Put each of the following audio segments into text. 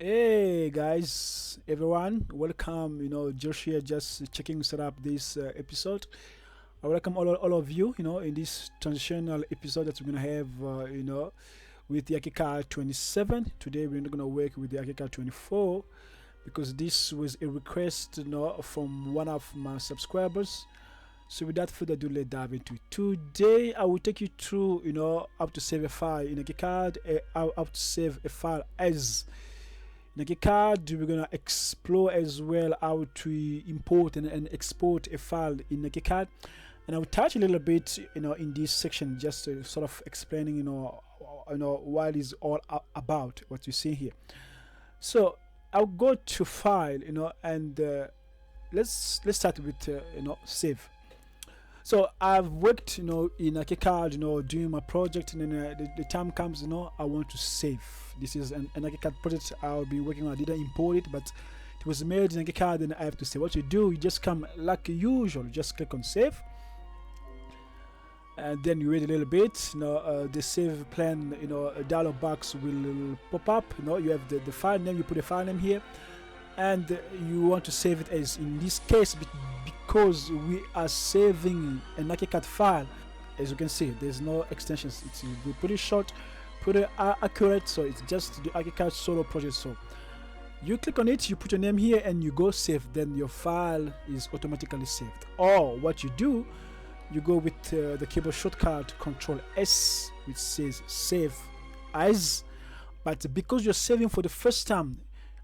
Hey guys, everyone, welcome. Josh here, just checking set up this episode. I welcome all of you. In this transitional episode that we're gonna have. With the ArchiCAD 27. Today we're not gonna work with the ArchiCAD 24 because this was a request, from one of my subscribers. So without further ado, let's dive into it. Today I will take you through, how to save a file in ArchiCAD, how to save a file as. In ArchiCAD, we're gonna explore as well how to import and export a file in ArchiCAD, and I will touch a little bit, in this section, just to sort of explaining, what is all about, what you see here. So I'll go to file, and let's start with save. So I've worked, in ArchiCAD, doing my project, and then the time comes, I want to save. This is an ArchiCAD project I'll be working on. I didn't import it, but it was made in ArchiCAD, and I have to save. What you do, you just come like usual, just click on save, and then you wait a little bit. The save plan, a dialog box will pop up. You have the file name. You put the file name here, and you want to save it as, in this case, because we are saving an ArchiCAD file. As you can see, there's no extensions. It's pretty short, pretty accurate. So it's just the ArchiCAD solo project. So you click on it, you put your name here, and you go save. Then your file is automatically saved. Or what you do, you go with the keyboard shortcut Control S, which says save as. But because you're saving for the first time,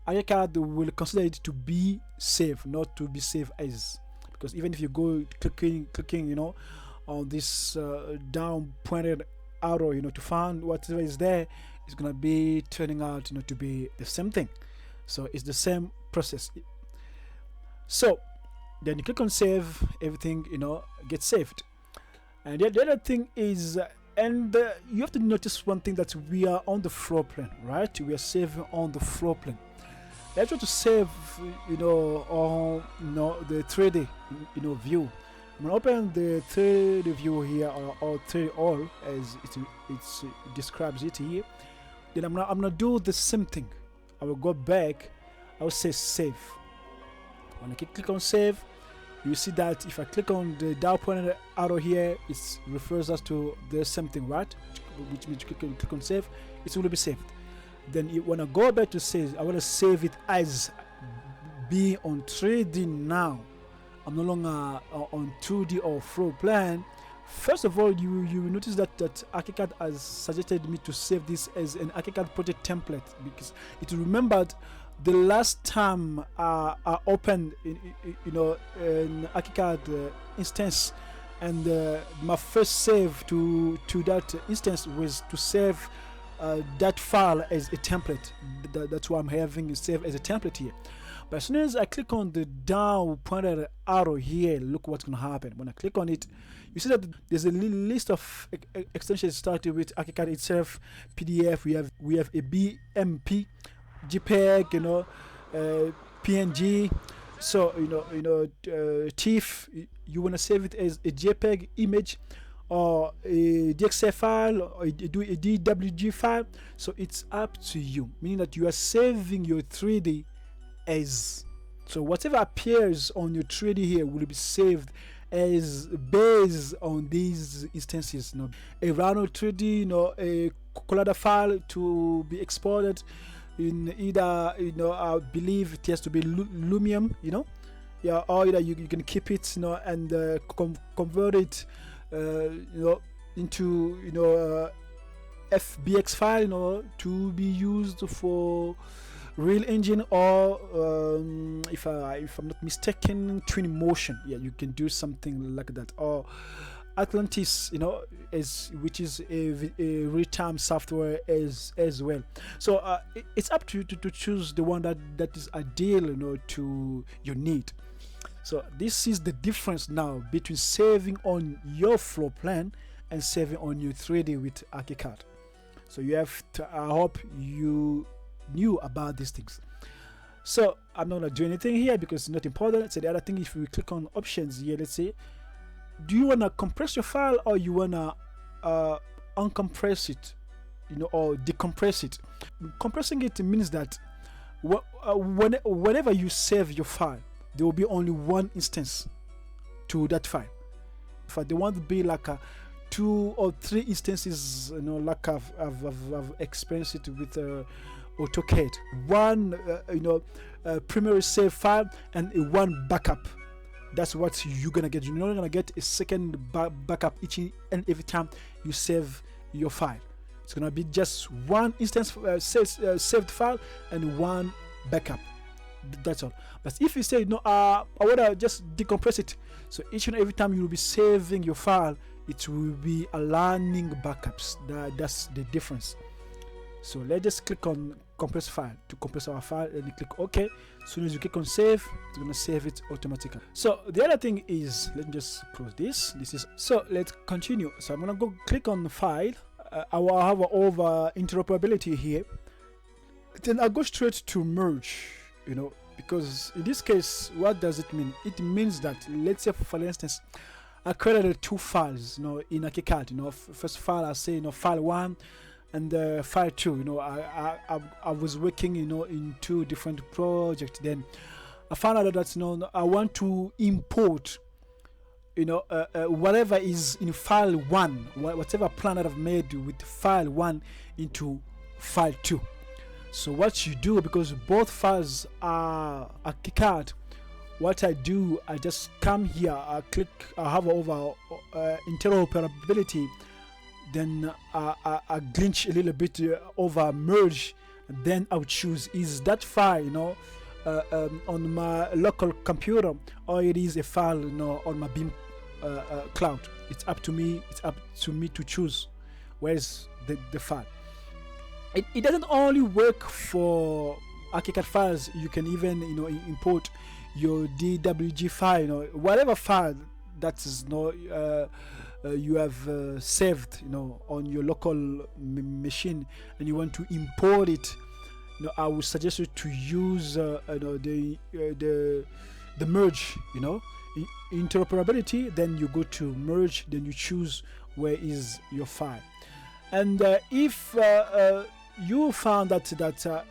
ArchiCAD will consider it to be saved, not to be saved as. Because even if you go clicking, on this down pointed arrow, to find whatever is there, it's gonna be turning out, to be the same thing. So it's the same process. So then you click on save, everything, gets saved. And the other thing is, you have to notice one thing, that we are on the floor plan, right? We are saving on the floor plan. Let's try to save, on the 3D, view. I'm gonna open the 3D view here, or 3D all, as it describes it here. Then I'm gonna do the same thing. I will go back. I will say save. When I click on save, you see that if I click on the down pointed arrow here, it refers us to the same thing, right? Which means you click on save, it will be saved. Then when I go back to save, I want to save it as being on 3D now. I'm no longer on 2D or floor plan. First of all, you will notice that ArchiCAD has suggested me to save this as an ArchiCAD project template, because it remembered the last time I opened an ArchiCAD instance, and my first save to that instance was to save that file as a template. That's why I'm having it saved as a template here. But as soon as I click on the down pointed arrow here, look what's going to happen. When I click on it, you see that there's a list of extensions starting with ArchiCAD itself, PDF. We have a BMP, JPEG, PNG. So TIFF. You want to save it as a JPEG image, or a DXF file, or do a DWG file. So it's up to you, meaning that you are saving your 3D as. So whatever appears on your 3D here will be saved as based on these instances. A round 3D, a color file to be exported in either, I believe it has to be Lumium, yeah, or either you can keep it, and convert it, into FBX file, to be used for Real Engine, or if I'm not mistaken, Twinmotion. Yeah, you can do something like that, or Atlantis, which is a real-time software as well. So it's up to you to choose the one that is ideal, to your need. So this is the difference now between saving on your floor plan and saving on your 3D with ArchiCAD. So you have to, I hope you knew about these things. So I'm not gonna do anything here because it's not important. So the other thing, if we click on options here, let's say, do you wanna compress your file, or you wanna uncompress it, or decompress it? Compressing it means that whenever you save your file, there will be only one instance to that file. If there want to be like 2 or 3 instances, like I've experienced it with AutoCAD. One primary save file and one backup. That's what you're gonna get. You're not gonna get a second backup each and every time you save your file. It's gonna be just one instance saved file and one backup. That's all. But if you say no, I wanna just decompress it, so each and every time you will be saving your file, it will be aligning backups. That's the difference. So let's just click on compress file to compress our file, and you click OK. As soon as you click on save, it's gonna save it automatically. So the other thing is, let me just close this. So let's continue. So I'm gonna go click on the file. I will have over interoperability here. Then I go straight to merge. Because in this case, what does it mean? It means that, let's say for instance, I created 2 files, in ArchiCAD. First file, I say, file 1 and file 2. I was working, in 2 different projects. Then I found out that I want to import, whatever is in file 1, whatever plan that I've made with file 1 into file 2. So what you do, because both files are ArchiCAD, what I do, I just come here, I have over interoperability, then I glitch a little bit over merge, then I'll choose, is that file on my local computer, or it is a file on my Beam cloud. It's up to me to choose where's the file. It doesn't only work for ArchiCAD files. You can even import your DWG file, whatever file that is you have saved on your local machine, and you want to import it. I would suggest you to use the merge, interoperability. Then you go to merge, then you choose where is your file. And if you found that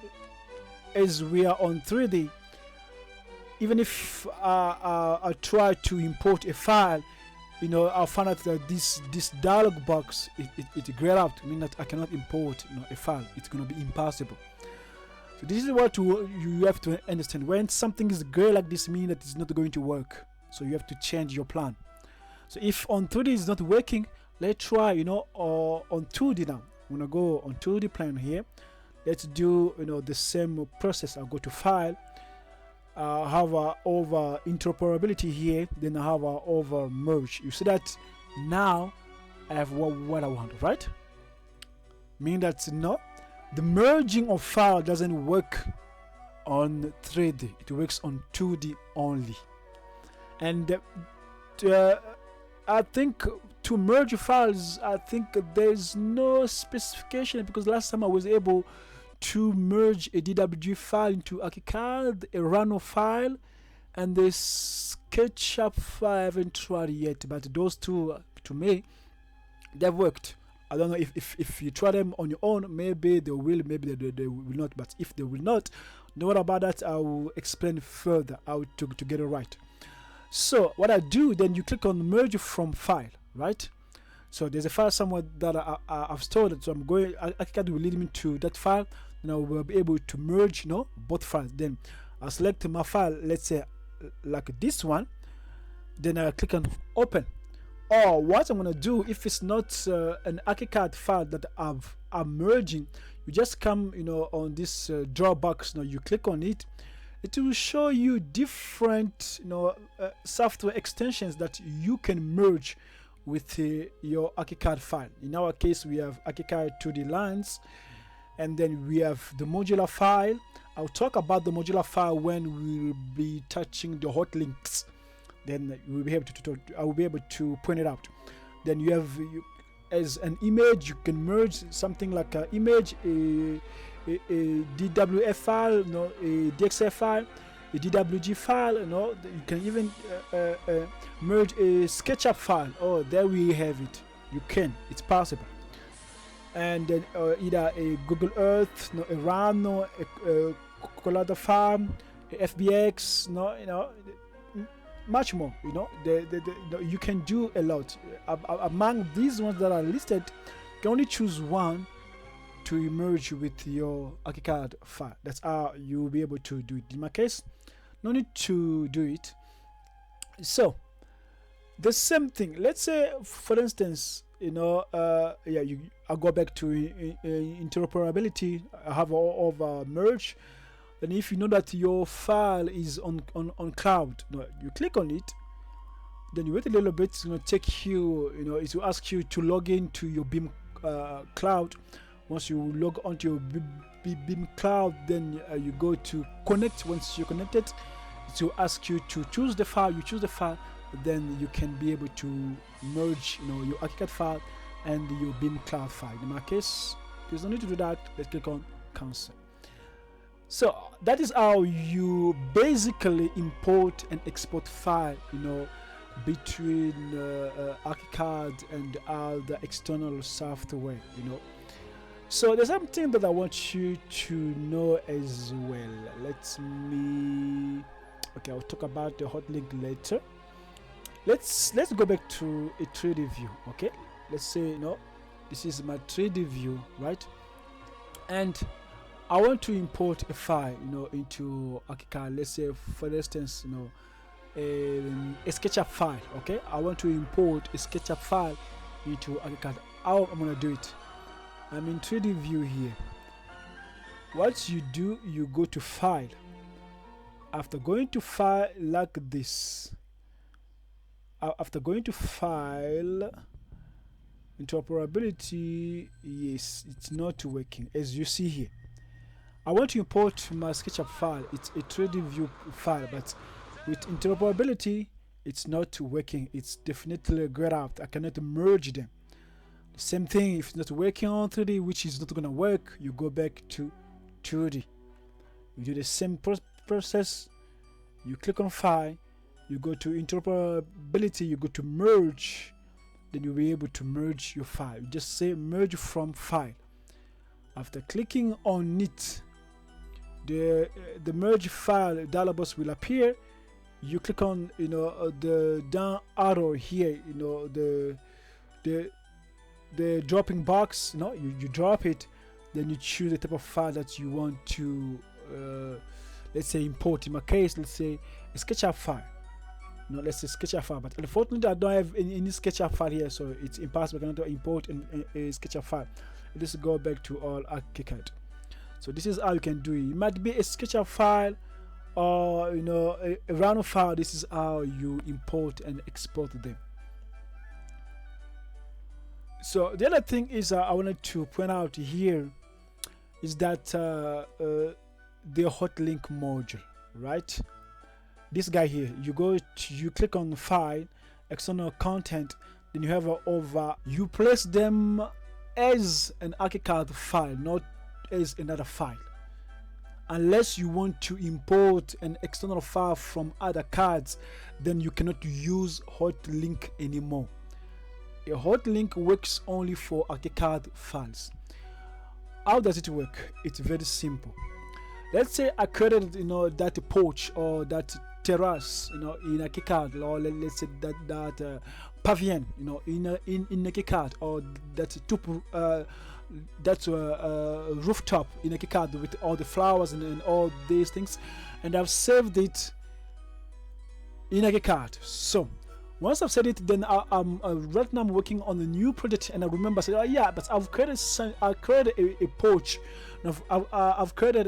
as we are on 3D, even if I try to import a file, I found out that this dialog box it grayed out, meaning that I cannot import a file. It's going to be impossible. So this is what you have to understand. When something is gray like this, means that it's not going to work. So you have to change your plan. So if on 3D is not working, let's try on 2D now. I'm gonna go on 2D plan here. Let's do the same process. I'll go to file, have over interoperability here, then I have over merge. You see that now I have what I want, right? Meaning that the merging of file doesn't work on 3D, it works on 2D only. And I think to merge files, I think there's no specification, because last time I was able to merge a DWG file into ArchiCAD, a Rhino file, and the SketchUp file. I haven't tried yet, but those two, to me, they've worked. I don't know if you try them on your own, maybe they will, maybe they will not. But if they will not, know what about that? I will explain further how to get it right. So what I do, then you click on merge from file, right? So there's a file somewhere that I've stored it, so I'm going, ArchiCAD will lead me to that file, and I will be able to merge both files. Then I'll select my file, let's say like this one, then I click on open. Or what I'm gonna do, if it's not an ArchiCAD file that I'm merging, you just come on this draw box, you click on it. It will show you different software extensions that you can merge with your ArchiCAD file. In our case, we have ArchiCAD 2D lines, and then we have the modular file. I'll talk about the modular file when we'll be touching the hotlinks. Then we'll be able to I will be able to point it out. Then you have as an image, you can merge something like an image, a DWF file, a DXF file, a DWG file. You can even merge a SketchUp file. Oh, there we have it. You can. It's possible. And then either a Google Earth, a Rhino, a color farm, FBX, much more. You can do a lot. Among these ones that are listed, you can only choose one to merge with your ArchiCAD file. That's how you'll be able to do it. In my case, no need to do it. So the same thing. Let's say, for instance, I go back to interoperability. I have all of merge. And if you know that your file is on cloud, you click on it. Then you wait a little bit. It's going to take you. It will ask you to log into your BIM cloud. Once you log onto your BIM cloud, then you go to connect. Once you're connected, it will ask you to choose the file. You choose the file, then you can be able to merge, your ArchiCAD file and your BIM cloud file. In my case, there's no need to do that. Let's click on cancel. So that is how you basically import and export file, between ArchiCAD and other external software, So there's something that I want you to know as well. I'll talk about the Hotlink later. Let's go back to a 3D view. Okay, let's say this is my 3D view, right? And I want to import a file, into ArchiCAD. Let's say, for instance, a SketchUp file. Okay, I want to import a SketchUp file into ArchiCAD. How I'm gonna do it? I'm in 3D view here. What you do, you go to file. After going to file like this, after going to file, interoperability, yes, it's not working as you see here. I want to import my SketchUp file. It's a 3D view file, but with interoperability, it's not working. It's definitely grayed out. I cannot merge them. The same thing, if it's not working on 3D, which is not gonna work, you go back to 2D. You do the same process. You click on file, you go to interoperability, you go to merge, then you'll be able to merge your file. You just say merge from file. After clicking on it, the merge file dialog box will appear. You click on the down arrow here, the dropping box, you drop it, then you choose the type of file that you want to let's say import. In my case, let's say a SketchUp file. Let's say SketchUp file, but unfortunately I don't have any SketchUp file here, so it's impossible. I cannot import a SketchUp file. Let's go back to all ArchiCAD. So this is how you can do it. It might be a SketchUp file or a random file. This is how you import and export them. So the other thing is I wanted to point out here is that the Hotlink module, right? This guy here, you click on file, external content, then you have you place them as an ArchiCAD file, not as another file. Unless you want to import an external file from other cards, then you cannot use Hotlink anymore. A Hotlink works only for ArchiCAD files. How does it work? It's very simple. Let's say I created that porch or that terrace in ArchiCAD, or let's say that pavilion in ArchiCAD, or that rooftop in ArchiCAD with all the flowers and all these things, and I've saved it in ArchiCAD. So once I've said it, then right now I'm working on a new project, and I remember saying, oh yeah, but I've created a porch. I've created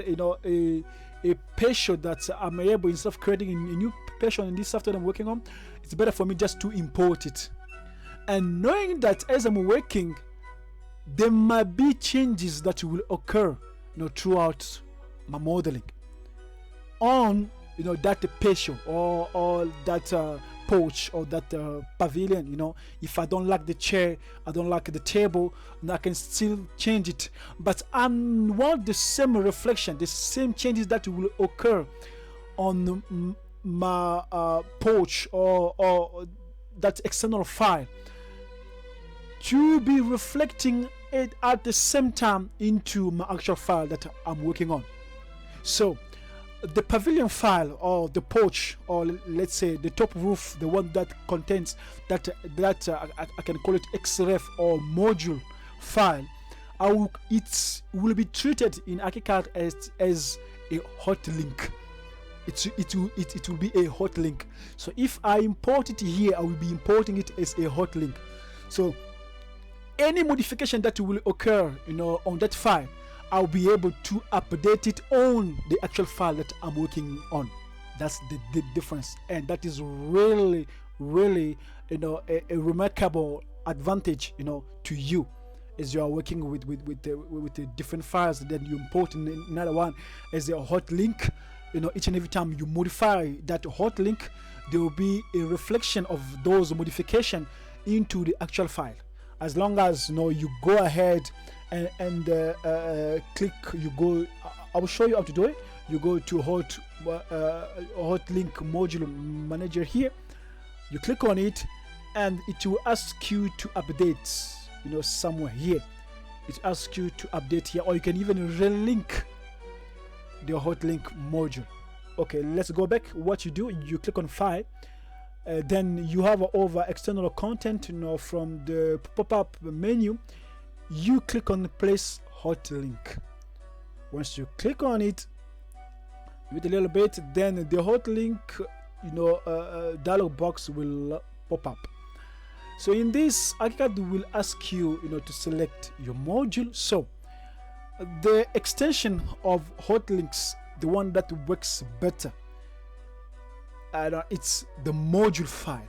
a patio that I'm able, instead of creating a new patio in this software I'm working on, it's better for me just to import it. And knowing that as I'm working, there might be changes that will occur throughout my modeling on that patio or that porch or that pavilion. If I don't like the chair, I don't like the table, and I can still change it, but I want the same reflection, the same changes that will occur on my porch or that external file to be reflecting it at the same time into my actual file that I'm working on. So the pavilion file, or the porch, or let's say the top roof, the one that contains that I can call it XREF or module file, it will be treated in ArchiCAD as a hotlink. It will be a hotlink. So if I import it here, I will be importing it as a hotlink. So any modification that will occur, on that file, I'll be able to update it on the actual file that I'm working on. That's the difference, and that is really a remarkable advantage to you as you are working with the different files. Then you import another one as a hotlink. Each and every time you modify that hotlink, there will be a reflection of those modifications into the actual file. As long as you go ahead and click, I will show you how to do it. You go to hotlink module manager here, you click on it, and it will ask you to update somewhere here. It asks you to update here, or you can even relink the hotlink module. Okay, let's go back. What you do, you click on file, then you have over external content. From the pop-up menu, you click on place hotlink. Once you click on it, wait a little bit, then the hotlink dialog box will pop up. So in this, ArchiCAD will ask you to select your module. So the extension of hotlinks, the one that works better, it's the module file.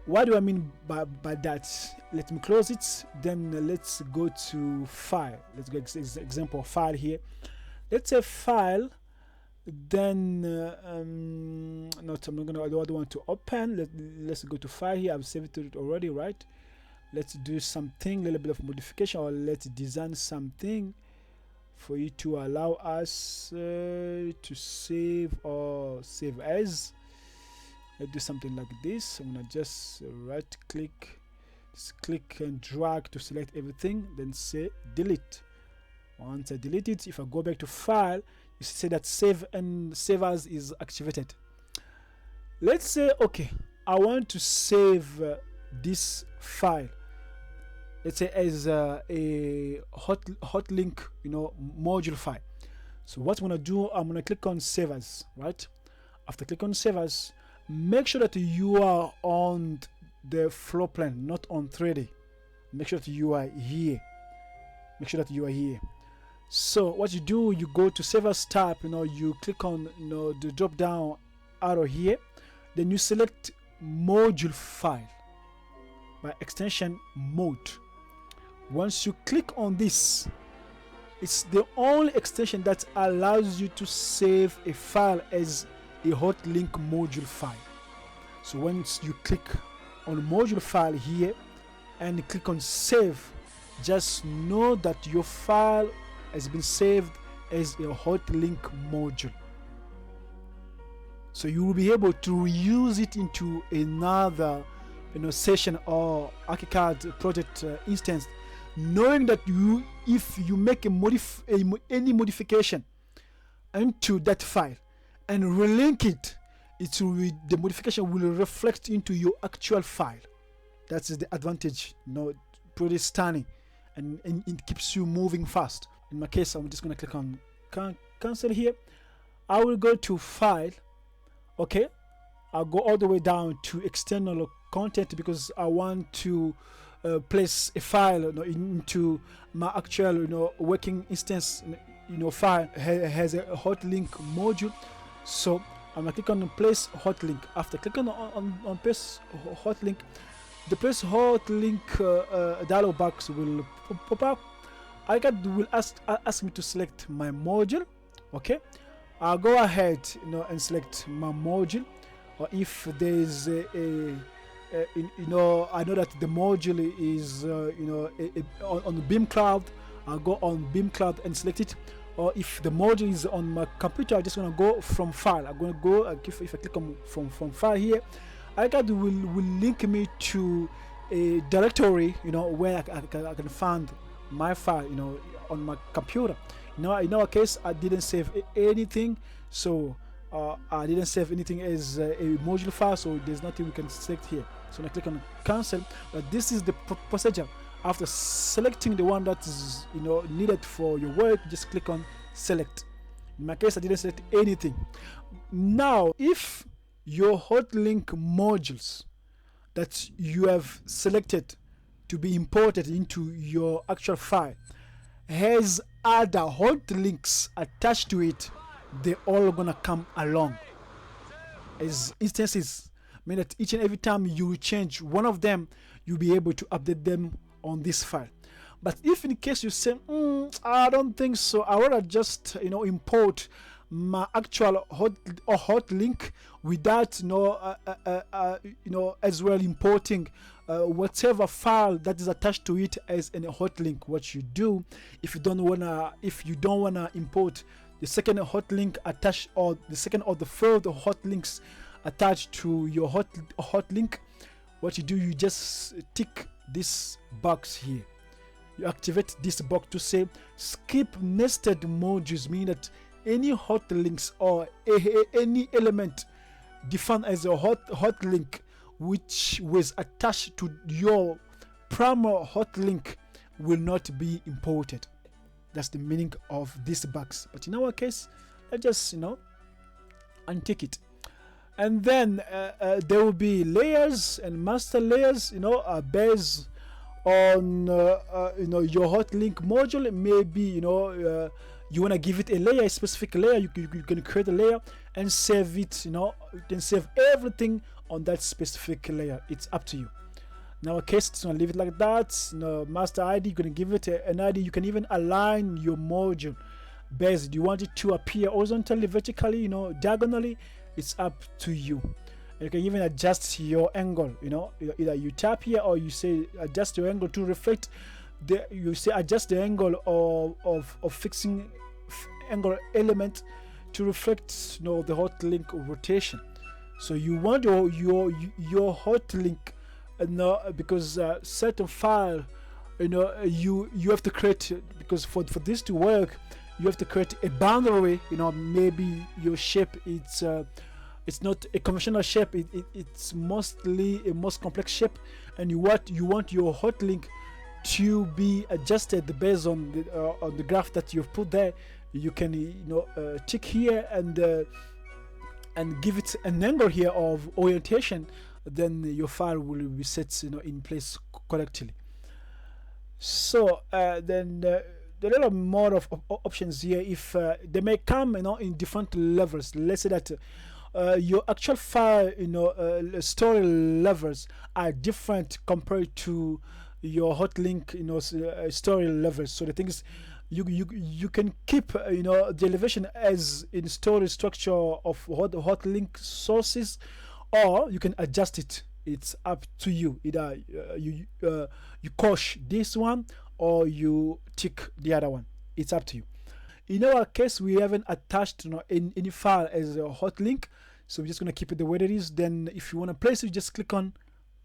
What do I mean by that? Let me close it, then let's go to file. Let's go example file here. Let's say file, then I don't want to open. Let's go to file here. I've saved it already, right? Let's do something, a little bit of modification, or let's design something for you to allow us to save or save as. Let's do something like this. I'm gonna just right click, click and drag to select everything, then say delete. Once I delete it, if I go back to file, you see that save and save as is activated. Let's say, okay, I want to save this file, let's say as a hotlink module file. So what I'm gonna do, I'm gonna click on save as, right? After click on save as, make sure that you are on the floor plan, not on 3D. Make sure that you are here. Make sure that you are here. So what you do, you go to save as tab, you click on the drop down arrow here, then you select module file, by extension mode. Once you click on this, it's the only extension that allows you to save a file as a hotlink module file. So once you click on module file here and click on save, just know that your file has been saved as a hotlink module. So you will be able to reuse it into another session or ArchiCAD project instance, knowing that if you make any modification into that file and relink it, the modification will reflect into your actual file. That's the advantage. Pretty stunning, and it keeps you moving fast. In my case, I'm just gonna click on cancel here. I will go to file. Okay, I'll go all the way down to external content because I want to place a file into my actual working instance. File has a hotlink module. So I'm gonna click on place hotlink. After clicking on place hotlink, the place hotlink dialog box will pop up. ArchiCAD will ask me to select my module. Okay, I'll go ahead and select my module. Or if there's I know that the module is on the beam cloud, I'll go on beam cloud and select it. Or if the module is on my computer, I'm just gonna go from file. I'm gonna go if I click on from file here, ArchiCAD will link me to a directory where I can find my file on my computer. Now in our case, I didn't save anything, so I didn't save anything as a module file, so there's nothing we can select here. So when I click on cancel, this is the procedure. After selecting the one that is needed for your work, just click on select. In my case, I didn't select anything. Now if your Hotlink modules that you have selected to be imported into your actual file has other hotlinks attached to it, they're all gonna come along as instances, mean that each and every time you change one of them, you'll be able to update them on this file. But if in case you say I don't think so, I rather just import my actual hotlink without as well importing whatever file that is attached to it as a hotlink. What you do, if you don't wanna import the second hotlink attached, or the second or the third hotlinks attached to your hotlink, what you do, you just tick this box here. You activate this box to say skip nested modules, meaning that any hotlinks or any element defined as a hotlink which was attached to your primary hotlink will not be imported. That's the meaning of this box. But in our case, let's just untick it. And then there will be layers and master layers, based on your hotlink module. Maybe you want to give it a layer, a specific layer. You can create a layer and save it. You can save everything on that specific layer. It's up to you. In our case, it's gonna leave it like that. Master ID, you're gonna give it an ID. You can even align your module based. Do you want it to appear horizontally, vertically, diagonally? It's up to you. You can even adjust your angle. Either you tap here or you say adjust your angle to reflect you say adjust the angle of fixing angle element to reflect the hotlink rotation. So you want your hotlink, because certain file, you have to create, because for this to work, you have to create a boundary. Maybe your shape, it's not a conventional shape, it's mostly a most complex shape, and you want your hotlink to be adjusted based on the graph that you've put there. You can tick here and give it an angle here of orientation, then your file will be set in place correctly. So then there are a lot more of options here. If they may come in different levels. Let's say that your actual file story levels are different compared to your hotlink story levels. So the thing is, you can keep the elevation as in story structure of hotlink sources, or you can adjust it. It's up to you. Either you coche this one or you tick the other one. It's up to you. In our case, we haven't attached any file as a hotlink, so we're just gonna keep it the way it is. Then if you want to place it, just click on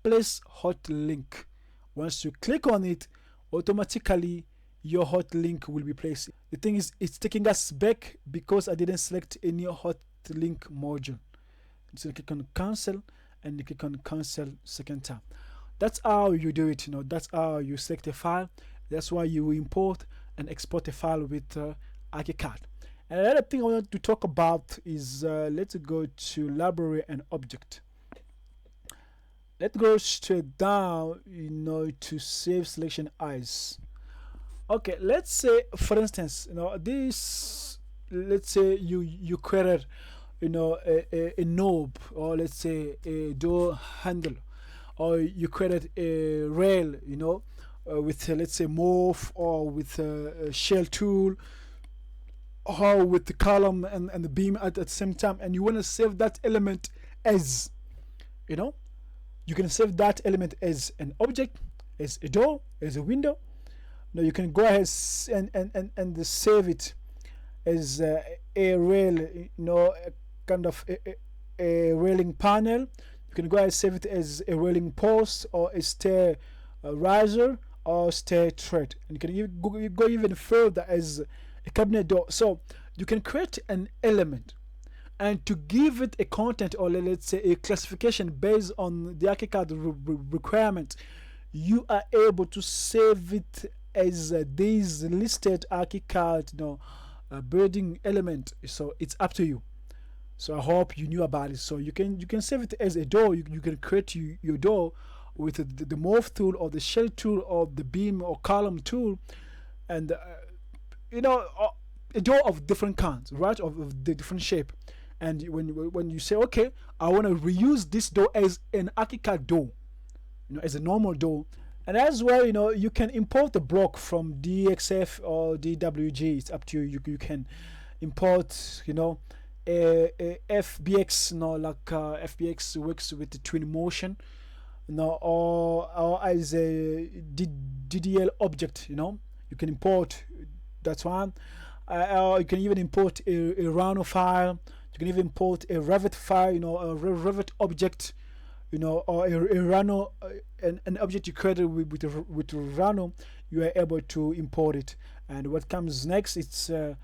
place hotlink. Once you click on it, automatically your hotlink will be placed. The thing is, it's taking us back because I didn't select any hotlink module. So click on cancel and you click on cancel second time. That's how you do it. That's how you select a file. That's why you import and export a file with ArchiCAD. And another thing I want to talk about is let's go to library and object. Let's go straight down to save selection as. Okay, let's say for instance this, let's say you created a knob, or let's say a door handle, or you created a rail with let's say morph, or with a shell tool, or with the column and the beam at the same time, and you want to save that element as you can save that element as an object, as a door, as a window. Now you can go ahead and save it as a rail, kind of a railing panel. You can go ahead and save it as a railing post, or a stair riser, or stair tread. And you can go even further as a cabinet door. So you can create an element, and to give it a content, or let's say a classification based on the ArchiCAD requirement, you are able to save it as this listed ArchiCAD building element. So it's up to you. So I hope you knew about it. So you can save it as a door. You can create your door with the morph tool or the shell tool or the beam or column tool, and a door of different kinds, right, of the different shape. And when you say, okay, I want to reuse this door as an ArchiCAD door, as a normal door. And as well, you can import the block from DXF or DWG. It's up to you. You can import a FBX, FBX works with the twin motion, or as a DDL object. You can import that one. Or you can even import a Rhino file. You can even import a Revit file, a Revit object, or a Rhino, an object you created with Rhino. You are able to import it. And what comes next, it's the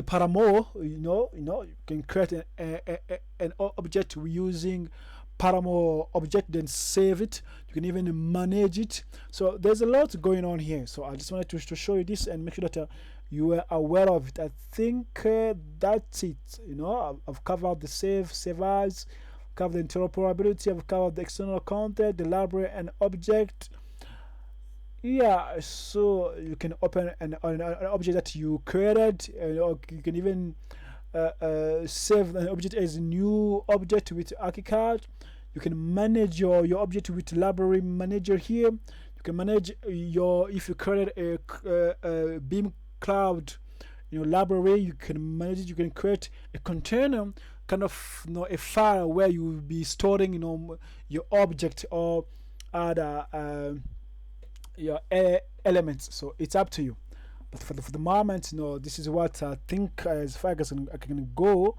Paramo. You can create an object using Paramo object, then save it. You can even manage it. So there's a lot going on here. So I just wanted to show you this and make sure that you are aware of it. I think that's it. I've covered the save as, covered the interoperability, I've covered the external content, the library and object. Yeah, so you can open an object that you created, or you can even save an object as a new object with ArchiCAD. You can manage your object with library manager here. You can manage if you created a beam cloud library, you can manage it. You can create a container, kind of a file where you will be storing your object or other your elements. So it's up to you, but for the moment, this is what I think as far as I can go.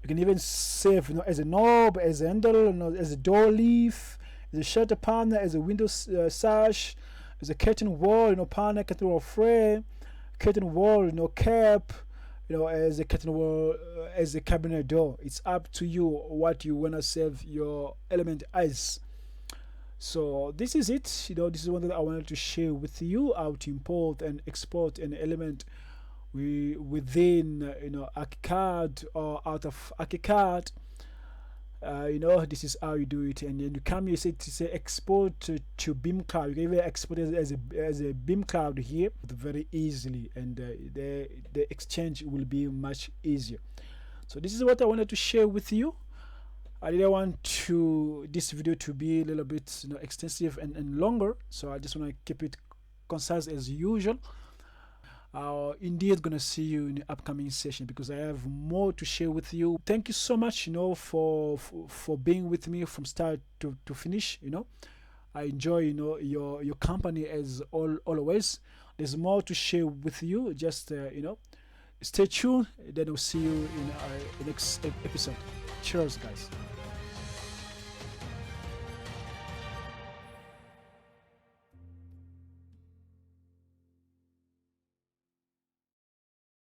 You can even save as a knob, as a handle, as a door leaf, as a shutter panel, as a window sash, as a curtain wall, panel, curtain wall frame, curtain wall, cap, as a curtain wall, as a cabinet door. It's up to you what you want to save your element as. So this is it. This is one that I wanted to share with you, how to import and export an element within ArchiCAD or out of ArchiCAD. This is how you do it. And then you come here, say export to beam cloud. You can even export it as a beam cloud here very easily, and the exchange will be much easier. So this is what I wanted to share with you. I didn't want this video to be a little bit extensive and longer, so I just want to keep it concise as usual. Indeed gonna see you in the upcoming session, because I have more to share with you. Thank you so much for being with me from start to finish. I enjoy your company as always. There's more to share with you. Just stay tuned, then we'll see you in the next episode. Cheers, guys.